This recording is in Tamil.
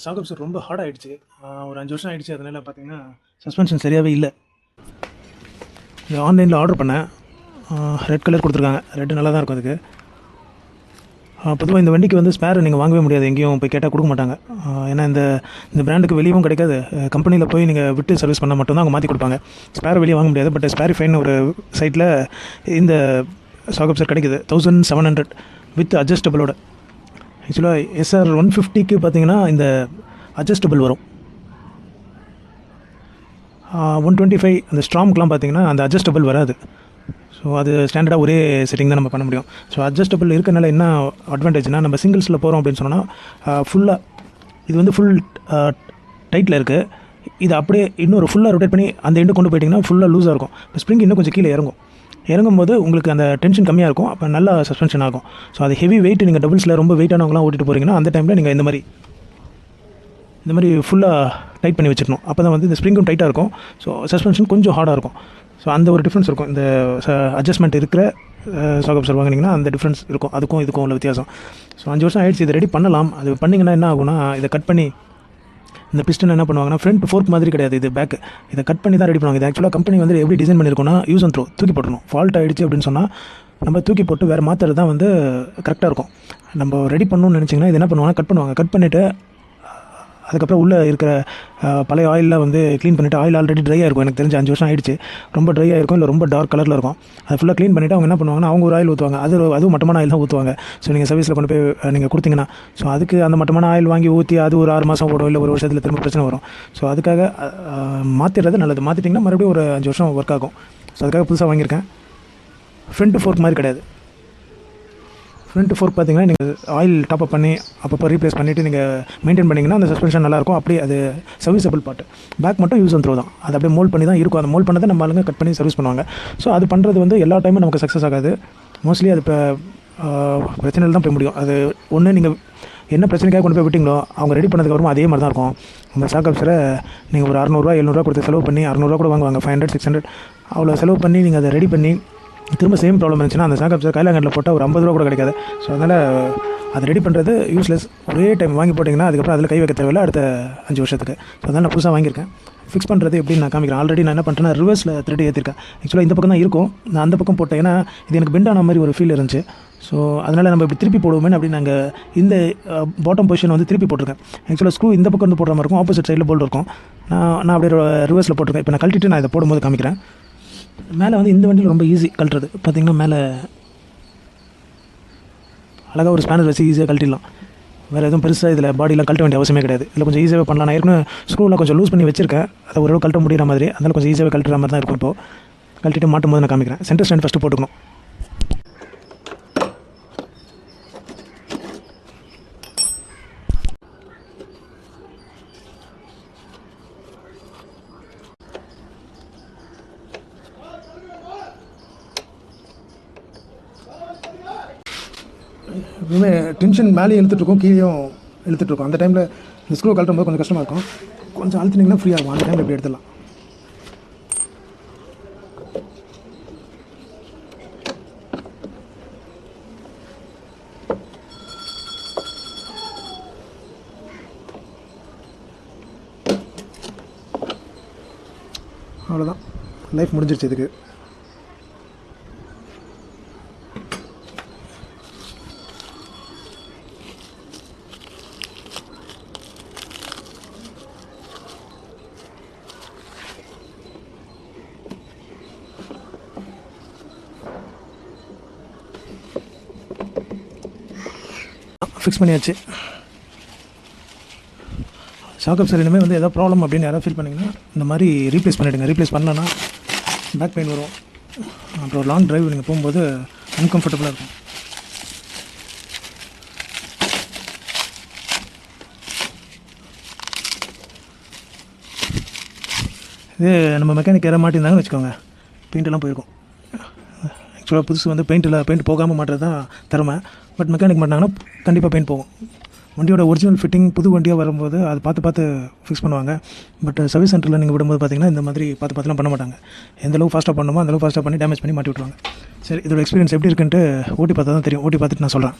சாகப் சார் ரொம்ப ஹார்ட் ஆகிடுச்சு. ஒரு 5 வருஷம் ஆகிடுச்சு. அதனால் பார்த்தீங்கன்னா சஸ்பென்ஷன் சரியாகவே இல்லை. இது ஆன்லைனில் ஆர்டர் பண்ணேன். ரெட் கலர் கொடுத்துருக்காங்க. ரெட்டு நல்லா தான் இருக்கும். அதுக்கு பொதுவாக இந்த வண்டிக்கு வந்து ஸ்பேர் நீங்கள் வாங்கவே முடியாது. எங்கேயும் போய் கேட்டால் கொடுக்க மாட்டாங்க. ஏன்னா இந்த பிராண்டுக்கு வெளியவும் கிடைக்காது. கம்பெனியில் போய் நீங்கள் விட்டு சர்வீஸ் பண்ணால் மட்டும்தான் அவங்க மாற்றி கொடுப்பாங்க. ஸ்பேர் வெளியே வாங்க முடியாது. பட் ஸ்பேரிஃபைன்னு ஒரு சைட்டில் இந்த சாகப் சார் கிடைக்குது 1700 வித் அட்ஜஸ்டபிளோட. ஆக்சுவலாக SR 150க்கு பார்த்தீங்கன்னா இந்த அட்ஜஸ்டபிள் வரும். 125 அந்த ஸ்ட்ராம்க்கெலாம் பார்த்தீங்கன்னா அந்த அட்ஜஸ்டபிள் வராது. ஸோ அது ஸ்டாண்டர்டாக ஒரே செட்டிங் தான் நம்ம பண்ண முடியும். ஸோ அட்ஜஸ்டபிள் இருக்கிறனால என்ன அட்வான்டேஜ்னால், நம்ம சிங்கிள்ஸில் போகிறோம் அப்படின்னு சொன்னால் ஃபுல்லாக இது வந்து ஃபுல் டைட்டில் இருக்குது. இது அப்படியே இன்னொரு ஃபுல்லாக ரொட்டேட் பண்ணி அந்த எண்டு கொண்டு போயிட்டிங்கன்னா ஃபுல்லாக லூஸாக இருக்கும். இப்போ ஸ்ப்ரிங் இன்னும் கொஞ்சம் கீழே இறங்கும்போது உங்களுக்கு அந்த டென்ஷன் கம்மியாக இருக்கும். அப்போ நல்லா சஸ்பென்ஷன் ஆகும். ஸோ அது ஹெவி வெயிட், நீங்கள் டபுள்ஸில் ரொம்ப வெயிட்டானவங்களாம் ஓட்டிட்டு போகிறீங்கன்னா அந்த டைமில் நீங்கள் இந்த மாதிரி ஃபுல்லாக டைட் பண்ணி வச்சுக்கணும். அப்போ தான் வந்து இந்த ஸ்ப்ரிங்கும் டைட்டாக இருக்கும். ஸோ சஸ்பென்ஷன் கொஞ்சம் ஹார்டாக இருக்கும். ஸோ அந்த ஒரு டிஃப்ரென்ஸ் இருக்கும். இந்த அட்ஜஸ்ட்மெண்ட் இருக்கிற சாகப் சார் வாங்கினீங்கன்னா அந்த டிஃப்ரென்ஸ் இருக்கும். அதுக்கும் இதுக்கும் உள்ள வித்தியாசம். ஸோ 5 வருஷம் ஆகிடுச்சு. இதை ரெடி பண்ணலாம். அது பண்ணிங்கன்னா என்ன ஆகும்னா, இதை கட் பண்ணி இந்த பிஸ்டன் என்ன பண்ணுவாங்கன்னா, ஃப்ரண்ட் ஃபோர்க் மாதிரி கிடையாது, இது பேக். இதை கட் பண்ணி தான் ரெடி பண்ணுவாங்க. இது ஆக்சுவலாக கம்பெனி வந்து எப்படி டிசைன் பண்ணியிருக்கோன்னா, யூஸ் அண்ட் த்ரோ தூக்கி போட்டணும். ஃபால்ட் ஆகிடுச்சு அப்படின்னு சொன்னால் நம்ம தூக்கி போட்டு வேறு மாற்றுறது தான் வந்து கரெக்டாக இருக்கும். நம்ம ரெடி பண்ணணும்னு நினச்சிங்கன்னா இது என்ன பண்ணுவாங்கன்னா, கட் பண்ணுவாங்க. கட் பண்ணிவிட்டு அதுக்கப்புறம் உள்ளே இருக்கிற பழைய ஆயிலெலாம் வந்து க்ளீன் பண்ணிவிட்டு, ஆயில் ஆல்ரெடி ட்ரையாக இருக்கும். எனக்கு தெரிஞ்சு 5 வருஷம் ஆகிடுச்சு. ரொம்ப ட்ரையாக இருக்கும், இல்லை ரொம்ப டார்க் கலரில் இருக்கும். அதை ஃபுல்லாக க்ளீன் பண்ணிவிட்டு அவங்க என்ன பண்ணுவாங்கன்னா, அவங்க ஒரு ஆயில் ஊற்றுவாங்க. அதுவும் மட்டமான ஆயில் தான் ஊற்றுவாங்க. ஸோ நீங்கள் சர்வீஸில் கொண்டு போய் நீங்கள் கொடுத்தீங்கன்னா, ஸோ அதுக்கு அந்த மட்டமான ஆயில் வாங்கி ஊற்றி அது ஒரு 6 மாதம் ஓடும், இல்லை ஒரு வருஷத்தில் திரும்ப பிரச்சனை வரும். ஸோ அதுக்காக மாற்றிடுறது நல்லது. மாற்றிட்டிங்கன்னா மறுபடியும் ஒரு 5 வருஷம் ஒர்க் ஆகும். ஸோ அதுக்காக புதுசாக வாங்கியிருக்கேன். ஃப்ரண்ட் ஃபோர்க் மாதிரி கிடையாது. ஃப்ரண்ட் ஃபோர்க் பார்த்தீங்கன்னா நீங்கள் ஆயில் டாப்அப் பண்ணி அப்பப்போ ரீப்ளேஸ் பண்ணிவிட்டு நீங்கள் மெயின்டைன் பண்ணிங்கன்னா அந்த சஸ்பென்ஷன் நல்லாயிருக்கும். அப்படியே அது சர்வீஸபிள் பார்ட். பேக் மட்டும் யூஸ் அண்ட் த்ரோ தான். அது அப்படியே மோல்ட் பண்ணி தான் இருக்கும். அந்த மோல்ட் பண்ணதை நம்ம ஆளுங்க கட் பண்ணி சர்வீஸ் பண்ணுவாங்க. ஸோ அது பண்ணுறது வந்து எல்லா டைமும் நமக்கு சக்ஸஸ் ஆகாது. மோஸ்ட்லி அது இப்போ பிரச்சனையில் தான் போய் முடியும். அது ஒன்று நீங்கள் என்ன பிரச்சனைக்காக கொண்டு போய் விட்டிங்களோ அவங்க ரெடி பண்ணதுக்கப்புறமா அதே மாதிரி தான் இருக்கும். அந்த சாகப் சாரை நீங்கள் ஒரு 600 700 கொடுத்து செலவு பண்ணி 600 கூட வாங்குவாங்க. 500 600 அவ்வளோ செலவு பண்ணி நீங்கள் அதை ரெடி பண்ணி திரும்ப சேம் ப்ராப்ளம் இருந்துச்சுன்னா அந்த சாகப் சார் கைலாங்கட்டில் போட்டால் ஒரு 50 ரூபா கூட கிடைக்காது. ஸோ அதனால் அதை ரெடி பண்ணுறது யூஸ்லெஸ். ஒரே டைம் வாங்கி போட்டிங்கன்னா அதுக்கப்புறம் அதில் கை வைக்க தேவையில்லை அடுத்த 5 வருஷத்துக்கு. ஸோ அதனால் நான் புதுசாக வாங்கியிருக்கேன். ஃபிக்ஸ் பண்ணுறது எப்படின்னு நான் காமிக்கிறேன். ஆல்ரெடி நான் என்ன பண்ணுறேன்னா, ரிவர்ஸில் த்ரெட் ஏற்றிருக்கேன். ஆக்சுவலாக இந்த பக்கம் தான் இருக்கும். நான் அந்த பக்கம் போட்டேன். ஏன்னா இது எனக்கு பெண்ட் ஆன மாதிரி ஒரு ஃபீல் இருந்துச்சு. ஸோ அதனால் நம்ம இப்படி திருப்பி போடுவோமே அப்படின்னு நாங்கள் இந்த பாட்டம் பொசிஷன் வந்து திருப்பி போட்டிருக்கேன். ஆக்சுவலாக ஸ்க்ரூ இந்த பக்கம் வந்து போடுற மாதிரி இருக்கும். ஆப்போசிட் சைடில் போல்ட் இருக்கும். நான் அப்படியே ரிவர்ஸில் போட்டிருக்கேன். இப்போ நான் கழட்டிட்டு நான் இதை போடும்போது காமிக்கிறேன். மேலே வந்து இந்த வண்டியில் ரொம்ப ஈஸி கழட்டுறது. பார்த்திங்கன்னா மேலே அழகாக ஒரு ஸ்பேனர் வச்சு ஈஸியாக கழட்டிடலாம். வேறு எதுவும் பெருசாக இதில் பாடியெலாம் கழட்ட வேண்டிய அவசியமே கிடையாது. இதில் கொஞ்சம் ஈஸியாகவே பண்ணலாம். நான் ஏற்கனவே ஸ்க்ரூவில் கொஞ்சம் லூஸ் பண்ணி வச்சிருக்கேன். அதை ஒரு கழட்ட முடிகிற மாதிரி. அதனால் கொஞ்சம் ஈஸியாகவே கழட்டுற மாதிரி தான் இருக்கும். இப்போது கழட்டிட்டு மாட்டும் போது நான் காமிக்கிறேன். சென்டர் ஸ்டாண்ட் ஃபஸ்ட்டு போட்டுக்கணும். எப்பவுமே டென்ஷன் மேலேயும் இழுத்துட்ருக்கோம், கீழேயும் இழுத்துட்ருக்கோம். அந்த டைமில் இந்த ஸ்க்ரூ கழட்டும் போது கொஞ்சம் கஷ்டமாக இருக்கும். கொஞ்சம் அழுத்தினீங்கன்னா ஃப்ரீ ஆகும். அந்த டைமில் இப்படி எடுத்துடலாம். அவ்வளோதான், லைஃப் முடிஞ்சிருச்சு இதுக்கு. ஃபிக்ஸ் பண்ணியாச்சு. சாகப் சார் இனிமேல் வந்து எதாவது ப்ராப்ளம் அப்படின்னு யாராவது ஃபீல் பண்ணிங்கன்னா இந்த மாதிரி ரீப்ளேஸ் பண்ணிவிடுங்க. ரீப்ளேஸ் பண்ணலன்னா பேக் பெயின் வரும். அப்புறம் லாங் ட்ரைவ் நீங்கள் போகும்போது அன்கம்ஃபர்டபுளாக இருக்கும். இது நம்ம மெக்கானிக் யாராவது மாட்டியிருந்தாங்கன்னு வச்சுக்கோங்க, பெயிண்டெல்லாம் போயிருக்கும். ஆக்சுவலாக புதுசு வந்து பெயிண்ட் போகாமல் மாட்டுறது தான் திறமை. பட் மெக்கானிக் மாட்டினாங்கன்னா கண்டிப்பாக பெயிண்ட் போகும். வண்டியோட ஒரிஜினல் ஃபிட்டிங் புது வண்டியாக வரும்போது அது பார்த்து ஃபிக்ஸ் பண்ணுவாங்க. பட் சர்வீஸ் சென்டரில் நீங்கள் விடும்போது பார்த்திங்கன்னா இந்த மாதிரி பார்த்துலாம் பண்ண மாட்டாங்க. எந்தளவு ஃபாஸ்ட்டாக பண்ணணுமோ அந்தளவு ஃபாஸ்ட்டாக பண்ணி டேமேஜ் பண்ணி மாட்டி விட்ருவாங்க. சரி, இதோட எக்ஸ்பீரியன்ஸ் எப்படி இருக்குன்ட்டு ஓட்டி பார்த்தா தான் தெரியும். ஓட்டி பார்த்துட்டு நான் சொல்கிறேன்.